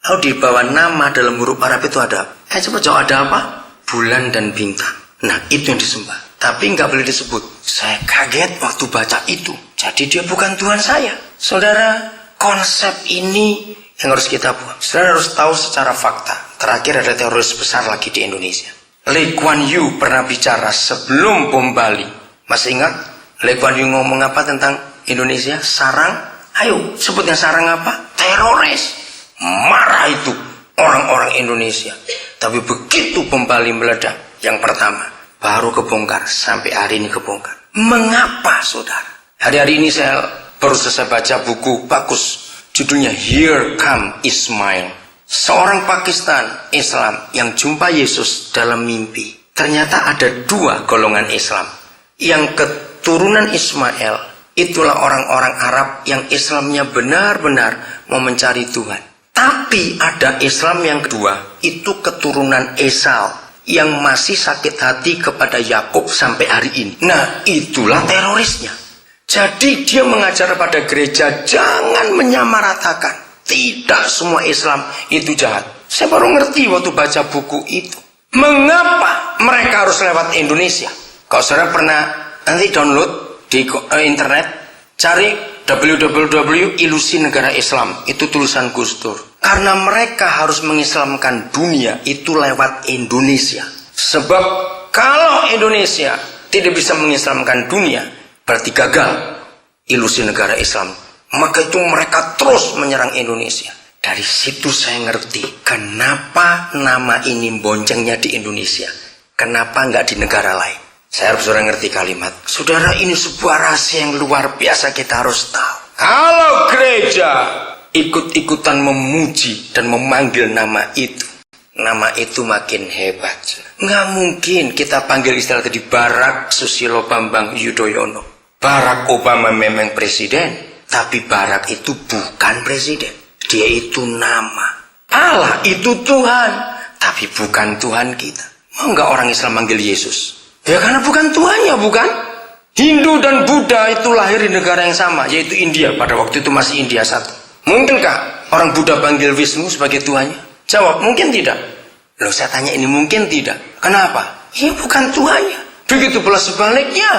Lalu di bawah nama dalam huruf Arab itu ada. Coba jawab, ada apa? Bulan dan bintang. Nah, itu yang disembah. Tapi nggak boleh disebut. Saya kaget waktu baca itu. Jadi dia bukan Tuhan saya. Saudara, konsep ini yang harus kita buat. Saudara harus tahu secara fakta. Terakhir ada teroris besar lagi di Indonesia. Lee Kuan Yew pernah bicara sebelum bom Bali. Masih ingat? Lee Kuan Yew ngomong apa tentang Indonesia? Sarang. Ayo, sebutnya sarang apa? Teroris. Marah itu orang-orang Indonesia. Tapi begitu bom Bali meledak, yang pertama, baru kebongkar. Sampai hari ini kebongkar. Mengapa, saudara? Hari-hari ini saya baru selesai baca buku bagus. Judulnya Here Come Ismail. Seorang Pakistan Islam yang jumpa Yesus dalam mimpi. Ternyata ada dua golongan Islam. Yang keturunan Ismail, itulah orang-orang Arab yang Islamnya benar-benar mau mencari Tuhan. Tapi ada Islam yang kedua, itu keturunan Esau yang masih sakit hati kepada Yakub sampai hari ini. Nah, itulah terorisnya. Jadi dia mengajar pada gereja, jangan menyamaratakan. Tidak semua Islam itu jahat. Saya baru ngerti waktu baca buku itu. Mengapa mereka harus lewat Indonesia? Kalau saudara pernah nanti download di internet, cari www.ilusi negara Islam. Itu tulisan Gus Dur. Karena mereka harus mengislamkan dunia itu lewat Indonesia. Sebab kalau Indonesia tidak bisa mengislamkan dunia, berarti gagal ilusi negara Islam. Maka itu mereka terus menyerang Indonesia. Dari situ saya ngerti kenapa nama ini boncengnya di Indonesia. Kenapa nggak di negara lain. Saya harus saudara ngerti kalimat. Saudara, ini sebuah rahasia yang luar biasa kita harus tahu. Kalau gereja ikut-ikutan memuji dan memanggil nama itu makin hebat. Nggak mungkin kita panggil istilah tadi Barack Susilo Bambang Yudhoyono. Barack Obama memang presiden, tapi Barack itu bukan presiden. Dia itu nama. Allah itu Tuhan, tapi bukan Tuhan kita. Mau nggak orang Islam manggil Yesus? Ya karena bukan Tuhannya, bukan? Hindu dan Buddha itu lahir di negara yang sama, yaitu India. Pada waktu itu masih India satu. Mungkinkah orang Buddha panggil Wisnu sebagai Tuhannya? Jawab, mungkin tidak. Loh, saya tanya ini mungkin tidak. Kenapa? Ya bukan Tuhannya. Begitu pula sebaliknya.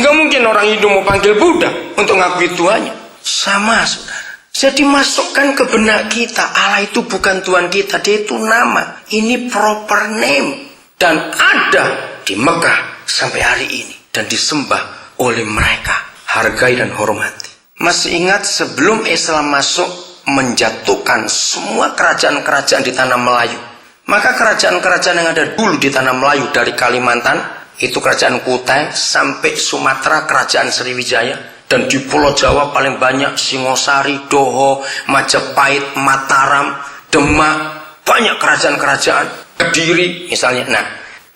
Nggak mungkin orang Hindu mau panggil Buddha untuk ngakui Tuhannya. Sama, saudara. Jadi masukkan ke benak kita, Allah itu bukan Tuhan kita, dia itu nama. Ini proper name. Dan ada di Mekah sampai hari ini. Dan disembah oleh mereka. Hargai dan hormati. Masih ingat sebelum Islam masuk menjatuhkan semua kerajaan-kerajaan di tanah Melayu. Maka kerajaan-kerajaan yang ada dulu di tanah Melayu dari Kalimantan, itu kerajaan Kutai, sampai Sumatera kerajaan Sriwijaya. Dan di Pulau Jawa paling banyak Singosari, Doho, Majapahit, Mataram, Demak. Banyak kerajaan-kerajaan. Kediri misalnya. Nah,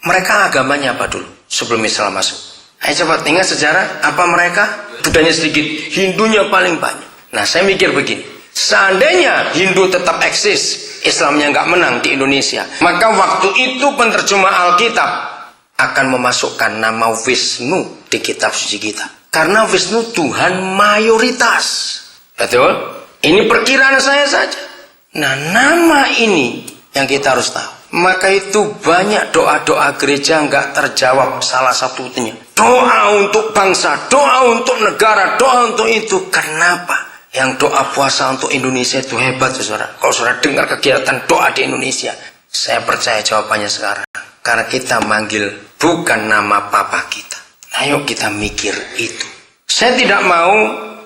mereka agamanya apa dulu sebelum Islam masuk? Ayo coba ingat sejarah. Apa mereka? Budanya sedikit, Hindunya paling banyak. Nah, saya mikir begini. Seandainya Hindu tetap eksis, Islamnya nggak menang di Indonesia, maka waktu itu penerjemah Alkitab akan memasukkan nama Wisnu di kitab suci kita. Karena Wisnu Tuhan mayoritas. Betul? Ini perkiraan saya saja. Nah, nama ini yang kita harus tahu. Maka itu banyak doa-doa gereja nggak terjawab, salah satunya. Doa untuk bangsa, doa untuk negara, doa untuk itu. Kenapa? Yang doa puasa untuk Indonesia itu hebat, saudara. Kalau saudara dengar kegiatan doa di Indonesia, saya percaya jawabannya sekarang. Karena kita manggil bukan nama papa kita. Ayo kita mikir itu. Saya tidak mau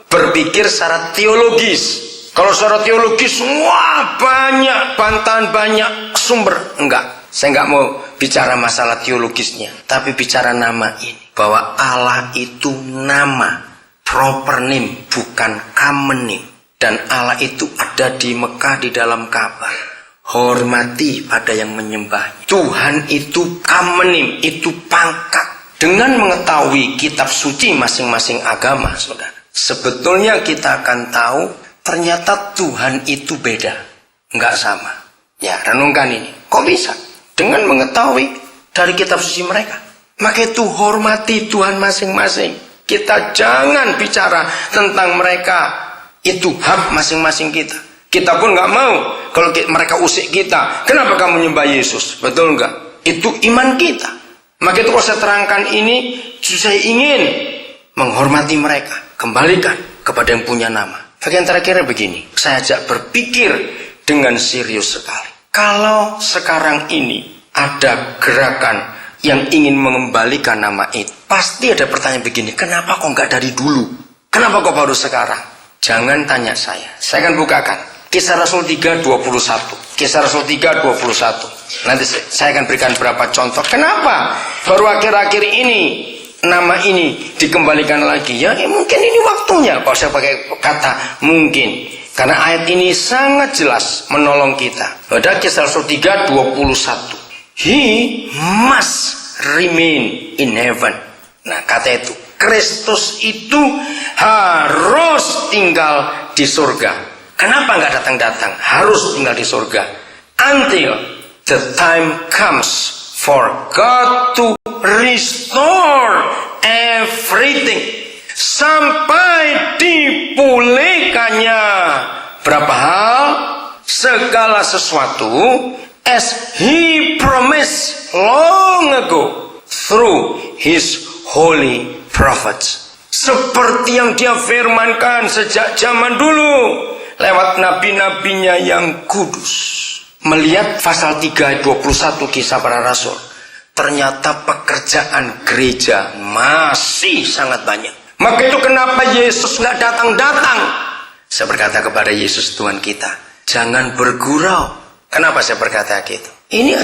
berpikir secara teologis. Kalau secara teologis, wah banyak bantahan, banyak sumber. Enggak, saya enggak mau bicara masalah teologisnya. Tapi bicara nama ini. Bahwa Allah itu nama, proper name, bukan common name. Dan Allah itu ada di Mekah di dalam Ka'bah. Hormati pada yang menyembahnya. Tuhan itu common name, itu pangkat. Dengan mengetahui kitab suci masing-masing agama, saudara. Sebetulnya kita akan tahu ternyata Tuhan itu beda. Enggak sama. Ya, renungkan ini. Kok bisa? Dengan mengetahui dari kitab suci mereka. Maka itu hormati Tuhan masing-masing. Kita jangan bicara tentang mereka. Itu hak masing-masing kita. Kita pun nggak mau kalau mereka usik kita. Kenapa kamu menyembah Yesus? Betul nggak? Itu iman kita. Maka itu kalau saya terangkan ini, saya ingin menghormati mereka, kembalikan kepada yang punya nama. Bagian terakhirnya begini, saya ajak berpikir dengan serius sekali. Kalau sekarang ini ada gerakan yang ingin mengembalikan nama itu, pasti ada pertanyaan begini, kenapa kok nggak dari dulu? Kenapa kok baru sekarang? Jangan tanya saya akan bukakan Kisah Rasul 3:21. Kisah Rasul 3:21. Nanti saya akan berikan beberapa contoh. Kenapa baru akhir-akhir ini nama ini dikembalikan lagi? Ya mungkin ini waktunya. Kalau saya pakai kata mungkin, karena ayat ini sangat jelas menolong kita. Pada Kisah Rasul 3:21. He must remain in heaven. Nah, kata itu, Kristus itu harus tinggal di surga. Kenapa nggak datang-datang? Harus tinggal di surga. Until the time comes for God to restore everything. Sampai dipulihkannya berapa hal? Segala sesuatu, as He promised long ago through His holy prophets. Seperti yang Dia firmankan sejak zaman dulu lewat nabi-nabinya yang kudus. Melihat pasal 3 ayat 21 Kisah Para Rasul, ternyata pekerjaan gereja masih sangat banyak. Maka itu kenapa Yesus nggak datang-datang? Saya berkata kepada Yesus Tuhan kita, jangan bergurau. Kenapa saya berkata gitu? Ini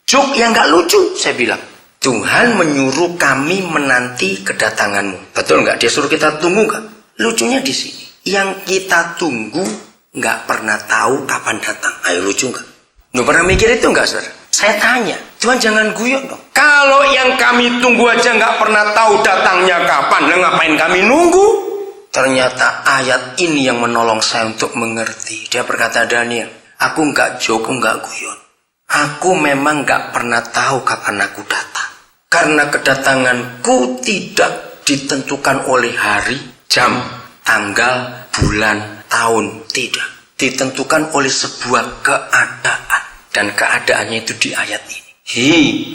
joke yang nggak lucu. Saya bilang, Tuhan menyuruh kami menanti kedatanganmu. Betul nggak? Dia suruh kita tunggu nggak? Lucunya di sini. Yang kita tunggu nggak pernah tahu kapan datang. Ayo, lucu nggak? Lu pernah mikir itu nggak, saudara? Saya tanya, Tuhan jangan guyon dong. Kalau yang kami tunggu aja nggak pernah tahu datangnya kapan, lah ngapain kami nunggu? Ternyata ayat ini yang menolong saya untuk mengerti. Dia berkata, Daniel, aku nggak joke, nggak guyon. Aku memang nggak pernah tahu kapan aku datang. Karena kedatanganku tidak ditentukan oleh hari, jam, tanggal, bulan, tahun. Tidak. Ditentukan oleh sebuah keadaan. Dan keadaannya itu di ayat ini. He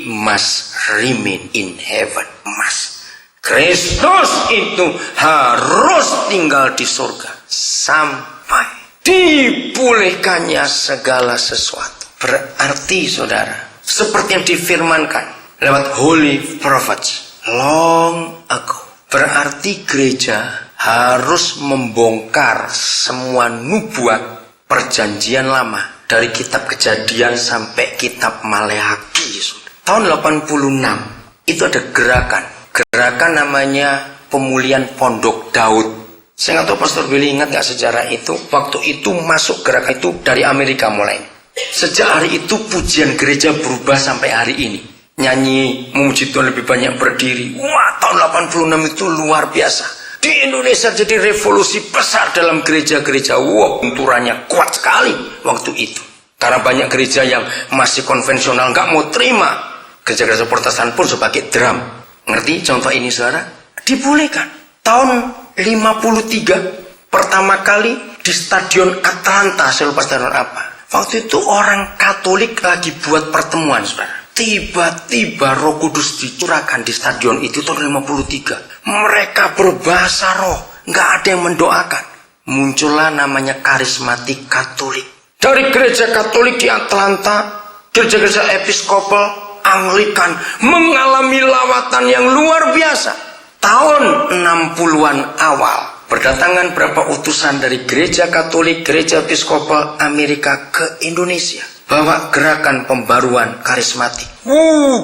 must remain in heaven. Must. Kristus itu harus tinggal di surga. Sampai dipulihkannya segala sesuatu. Berarti saudara, seperti yang difirmankan lewat holy prophets long ago. Berarti gereja harus membongkar semua nubuat perjanjian lama dari kitab Kejadian sampai kitab Maleakhi. Tahun 86 itu ada gerakan namanya pemulihan Pondok Daud. Saya nggak tahu Pastor Billy ingat nggak sejarah itu. Waktu itu masuk gerakan itu dari Amerika mulai. Sejak hari itu pujian gereja berubah sampai hari ini. Nyanyi memuji Tuhan lebih banyak berdiri. Wah, tahun 86 itu luar biasa. Di Indonesia jadi revolusi besar dalam gereja-gereja. Wah, benturannya kuat sekali waktu itu. Karena banyak gereja yang masih konvensional nggak mau terima. Gereja-gereja Protestan pun sebagai drum. Ngerti contoh ini, saudara? Dibolehkan. Tahun 53 pertama kali di Stadion Atlanta, saya lupa stadion apa. Waktu itu orang Katolik lagi buat pertemuan, saudara. Tiba-tiba Roh Kudus dicurahkan di stadion itu tahun 53. Mereka berbahasa roh, nggak ada yang mendoakan. Muncullah namanya karismatik Katolik. Dari gereja Katolik di Atlanta, gereja-gereja Episkopal, Anglikan mengalami lawatan yang luar biasa. Tahun 60-an awal, berdatangan berapa utusan dari gereja Katolik, gereja Episkopal Amerika ke Indonesia. Bawa gerakan pembaruan karismatik.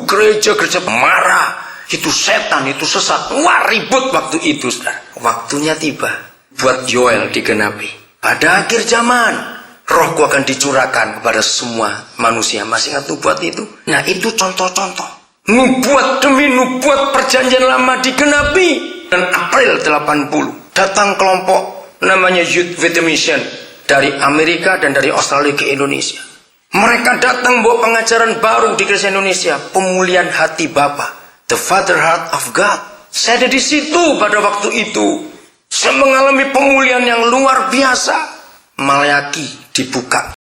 Gereja-gereja marah. Itu setan, itu sesat. Wah, ribut waktu itu, saudara. Waktunya tiba buat Yoel digenapi. Pada akhir zaman, Rohku akan dicurahkan kepada semua manusia. Masih ingat nubuat itu? Nah, itu contoh-contoh. Nubuat demi nubuat perjanjian lama digenapi. Dan April 80, datang kelompok namanya Youth with a Mission dari Amerika dan dari Australia ke Indonesia. Mereka datang bawa pengajaran baru di gereja Indonesia, pemulihan hati Bapa, the Father Heart of God. Saya ada di situ pada waktu itu. Saya mengalami pemulihan yang luar biasa. Maleakhi dibuka